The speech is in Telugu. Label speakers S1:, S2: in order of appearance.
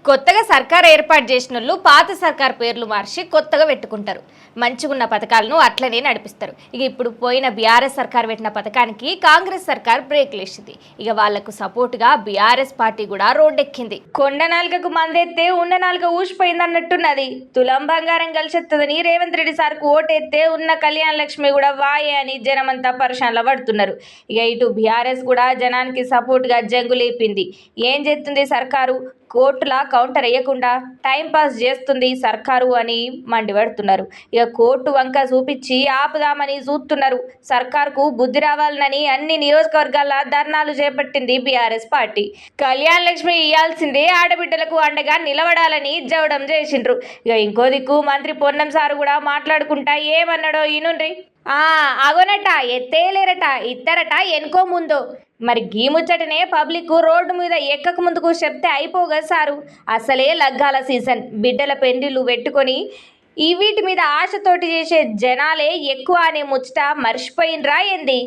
S1: కొత్తగా సర్కార్ ఏర్పాటు చేసినోళ్ళు పాత సర్కార్ పేర్లు మార్చి కొత్తగా పెట్టుకుంటారు. మంచిగున్న పథకాలను అట్లనే నడిపిస్తారు. ఇప్పుడు పోయిన బీఆర్ఎస్ సర్కార్ పెట్టిన పథకానికి కాంగ్రెస్ సర్కార్ బ్రేక్లు వేసింది. వాళ్లకు సపోర్టుగా బీఆర్ఎస్ పార్టీ కూడా రోడ్డెక్కింది. కొండ నాలుగకు మందెత్తే ఉన్న నాలుగ ఊసిపోయింది అన్నట్టున్నది. తులం బంగారం కలిసెత్తదని రేవంత్ రెడ్డి సార్కు ఓటెత్తే ఉన్న కళ్యాణ లక్ష్మి కూడా వాయే అని జనమంతా పరిశాన్ల పడుతున్నారు. ఇటు బీఆర్ఎస్ కూడా జనానికి సపోర్టుగా జంగు లేపింది. ఏం చేస్తుంది సర్కారు? కోర్టుల కౌంటర్ వేయకుండా టైంపాస్ చేస్తుంది సర్కారు అని మండిపడుతున్నారు. కోర్టు వంక చూపించి ఆపుదామని చూస్తున్నారు. సర్కార్కు బుద్ధి రావాలని అన్ని నియోజకవర్గాల ధర్నాలు చేపట్టింది బీఆర్ఎస్ పార్టీ. కళ్యాణ లక్ష్మి ఇయ్యాల్సిందే ఆడబిడ్డలకు అండగా నిలబడాలని జవడం చేసిండ్రు. ఇంకో దిక్కు మంత్రి పొన్నం సారు కూడా మాట్లాడుకుంటా ఏమన్నాడో ఈనుండ్రి. అగోనట ఎత్తేలేరట ఇద్దరట ఎనుకో ముందో. మరి గీ ముచ్చటనే పబ్లిక్ రోడ్డు మీద ఎక్కక ముందుకు చెప్తే అయిపోగా సారు. అసలే లగ్గాల సీజన్, బిడ్డల పెండిళ్ళు పెట్టుకొని వీటి మీద ఆశతోటి చేసే జనాలే ఎక్కువ అనే ముచ్చట మర్చిపోయినరా ఏంది?